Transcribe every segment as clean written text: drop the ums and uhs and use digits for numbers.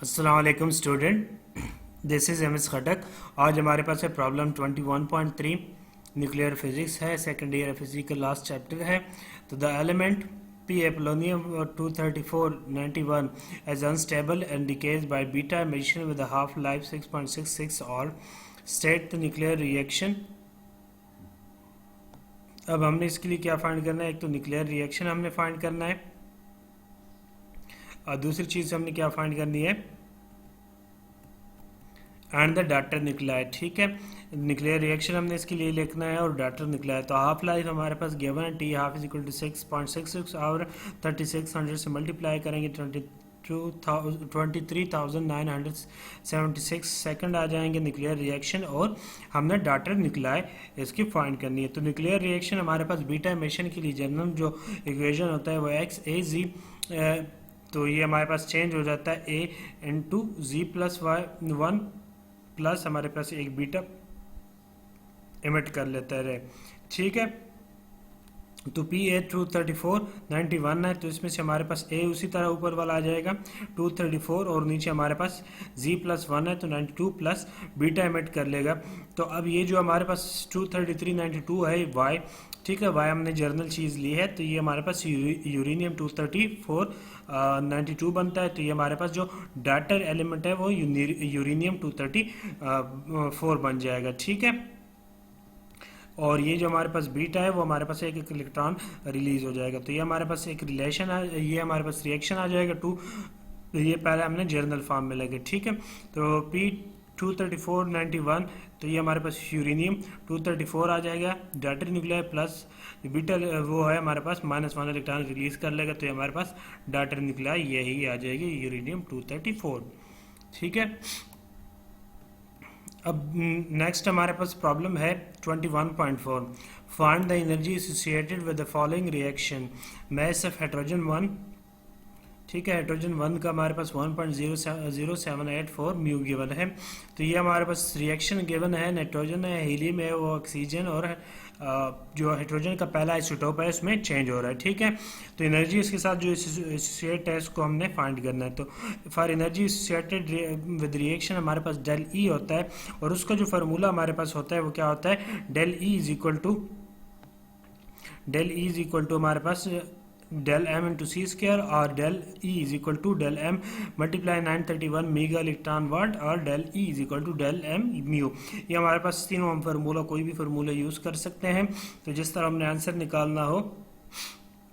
अस्सलाम वालेकुम student, this is M S Khatak. आज हमारे पास है प्रॉब्लम 21.3 न्यूक्लियर फिजिक्स है, सेकेंड ईयर फिजिक्स का लास्ट चैप्टर है। तो the element P polonium 23491 as unstable and decays by beta emission with half life 6.66 और स्टेट द न्यूक्लियर रिएक्शन। अब हमने इसके लिए क्या फाइंड करना है? एक तो न्यूक्लियर रिएक्शन हमने फाइंड करना है और दूसरी चीज़ हमने क्या फाइंड करनी है, एंड द डाटर निकला है। ठीक है, न्यूक्लियर रिएक्शन हमने इसके लिए लिखना है और डाटर निकला है। तो हाफ लाइफ हमारे पास गिवन है, t half is equal to 6.66 और 3600 से मल्टीप्लाई करेंगे 23,976 सेकंड आ जाएंगे न्यूक्लियर रिएक्शन, और हमने डाटर निकला है इसकी फाइंड करनी है। तो न्यूक्लियर रिएक्शन हमारे पास बीटा एमिशन के लिए जनरल जो इक्वेशन होता है वो एक्स ए जी, तो ये हमारे पास चेंज हो जाता है ए इंटू जी प्लस वाई वन प्लस हमारे पास एक बीटा इमिट कर लेता है। ठीक है, तो पी ए 23491 है, तो इसमें से हमारे पास ए उसी तरह ऊपर वाला आ जाएगा 234 और नीचे हमारे पास जी प्लस 1 है तो 92 प्लस बीटा इमिट कर लेगा। तो अब ये जो हमारे पास 23392 है वाई, ठीक है, वाई हमने जर्नल चीज़ ली है, तो ये हमारे पास यूरेनियम 23492 बनता है। तो ये हमारे पास जो डाटर एलिमेंट है वो यूरेनियम 234 बन जाएगा। ठीक है, और ये जो हमारे पास बीटा है वो हमारे पास एक इलेक्ट्रॉन रिलीज हो जाएगा। तो ये हमारे पास एक रिलेशन है, ये हमारे पास रिएक्शन आ जाएगा टू, ये पहले हमने जर्नल फॉर्म में लगे। ठीक है, तो पी 23491, तो ये हमारे पास यूरेनियम 234 आ जाएगा, डाटर न्यूक्लियर प्लस बीटा वो है हमारे पास -1 इलेक्ट्रॉन रिलीज कर लेगा, तो ये हमारे पास डाटर न्यूक्लियर यही आ जाएगी यूरेनियम 234। ठीक है, अब नेक्स्ट हमारे पास प्रॉब्लम है 21.4, find the energy associated with the following reaction, mass of hydrogen 1। ठीक है, हाइड्रोजन 1 का हमारे पास 1.0784 म्यू गिवन है। तो ये हमारे पास रिएक्शन गिवन है, नाइट्रोजन है, हीलियम है, वो ऑक्सीजन और जो हाइड्रोजन का पहला आइसोटोप है उसमें चेंज हो रहा है। ठीक है, तो एनर्जी इसके साथ जो एसोसिएट है उसको हमने फाइंड करना है। तो for energy associated with reaction हमारे पास डेल ई होता है, और उसका जो फार्मूला हमारे पास होता है वो क्या होता है, del E is equal to हमारे पास del M into C square, और del E is equal to del M multiply 931 mega electron volt, और del E is equal to del M mu. ये हमारे पास तीनों हम फार्मूला कोई भी फार्मूला यूज़ कर सकते हैं। तो जिस तरह हमने आंसर निकालना हो,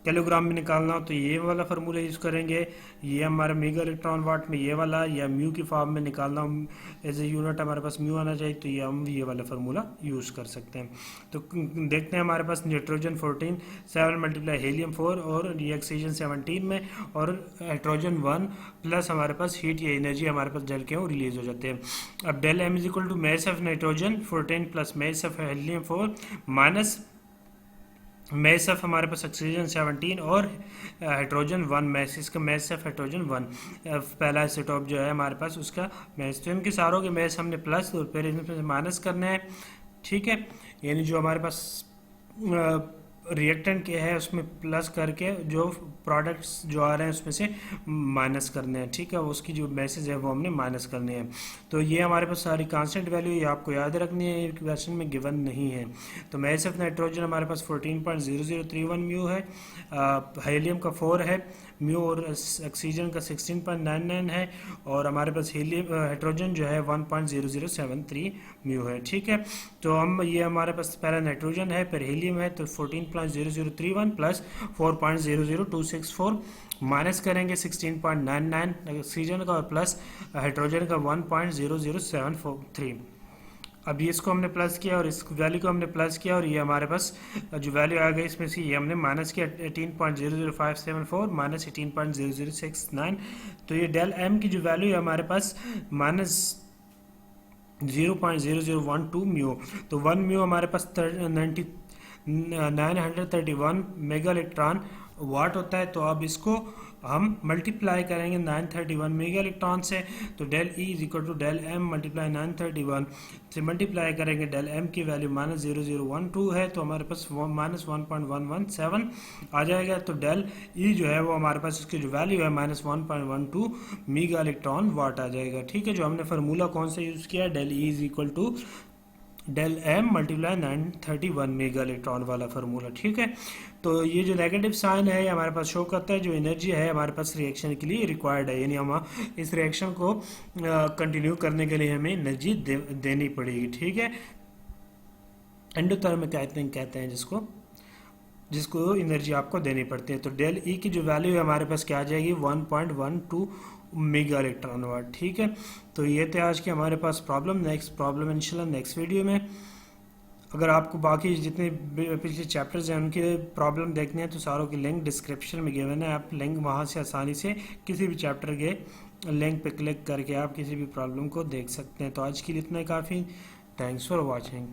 किलोग्राम में निकालना हो तो ये वाला फार्मूला यूज़ करेंगे, ये हमारा मेगा इलेक्ट्रॉन वाट में ये वाला, या म्यू की फॉर्म में निकालना हो एज ए यूनिट हमारे पास म्यू आना चाहिए, तो ये हम ये वाला फार्मूला यूज़ कर सकते हैं। तो देखते हैं हमारे पास नाइट्रोजन 14 7 मल्टीप्लाई हीलियम 4 और ये ऑक्सीजन 17 में, और हाइड्रोजन 1 प्लस हमारे पास हीट या एनर्जी हमारे पास जल के रिलीज हो जाते हैं। अब del m is equal to mass of nitrogen 14 plus mass of helium 4 minus mass of हमारे पास ऑक्सीजन 17 और हाइड्रोजन 1 मैस, इसका मैस ऑफ हाइड्रोजन 1 पहला आइसोटोप जो है हमारे पास उसका मैस, तो इनके सारों के मैस हमने प्लस और फिर इनमें से माइनस करना है। ठीक है, यानी जो हमारे पास रिएक्टेंट के है उसमें प्लस करके जो प्रोडक्ट्स जो आ रहे हैं उसमें से माइनस करने हैं। ठीक है, उसकी जो मैसेज है वो हमने माइनस करने हैं। तो ये हमारे पास सारी कांस्टेंट वैल्यू ये आपको याद रखनी है, क्वेश्चन में गिवन नहीं है। तो मैस ऑफ नाइट्रोजन हमारे पास 14.0031 म्यू है, हीलियम का 4 है म्यू, और ऑक्सीजन का 16.99 है, और हमारे पास हीलियम हाइड्रोजन जो है 1.0073 म्यू है। ठीक है, तो हम ये हमारे पास पहला नाइट्रोजन है फिर हीलियम है, तो 14.0031 प्लस 4.00264 माइनस करेंगे 16.99 ऑक्सीजन का और प्लस हाइड्रोजन का 1.0073। अब ये इसको हमने प्लस किया और इस वैल्यू को हमने प्लस किया, और ये हमारे पास जो वैल्यू आ गई इसमें से ये हमने माइनस किया 18.00574 माइनस 18.0069। तो ये डेल एम की जो वैल्यू है हमारे पास माइनस 0.0012 म्यू, तो 1 म्यू हमारे पास 931 मेगा इलेक्ट्रॉन वाट होता है। तो अब इसको हम मल्टीप्लाई करेंगे 931 मेगा इलेक्ट्रॉन से, तो del E is equal to del M multiply 931 से मल्टीप्लाई करेंगे। डेल एम की वैल्यू -0012 है, तो हमारे पास -1.117 आ जाएगा। तो डेल ई जो है वो हमारे पास इसकी जो वैल्यू है -1.12 मेगा इलेक्ट्रॉन वाट आ जाएगा। ठीक है, जो हमने फार्मूला कौन सा यूज़ किया, del E is equal to del M multiply 931 mega electron वाला फार्मूला। ठीक है, तो ये जो नेगेटिव साइन है हमारे पास शो करता है जो एनर्जी है हमारे पास रिएक्शन के लिए रिक्वायर्ड है, यानी हम इस रिएक्शन को कंटिन्यू करने के लिए हमें एनर्जी देनी पड़ेगी। ठीक है, एंडोथर्मिक कहते हैं जिसको एनर्जी आपको देनी पड़ती है। तो डेल ई की जो वैल्यू है हमारे पास क्या आ जाएगी, 1.12 मेगा इलेक्ट्रॉन वाट। ठीक है, तो ये थे आज के हमारे पास प्रॉब्लम। नेक्स्ट प्रॉब्लम इंशाल्लाह नेक्स्ट वीडियो में। अगर आपको बाकी जितने पिछले चैप्टर्स हैं उनके प्रॉब्लम देखने हैं तो सारों की लिंक डिस्क्रिप्शन में गिवन है, आप लिंक वहाँ से आसानी से किसी भी चैप्टर के लिंक पे क्लिक करके आप किसी भी प्रॉब्लम को देख सकते हैं। तो आज के लिए इतना काफ़ी। Thanks for watching.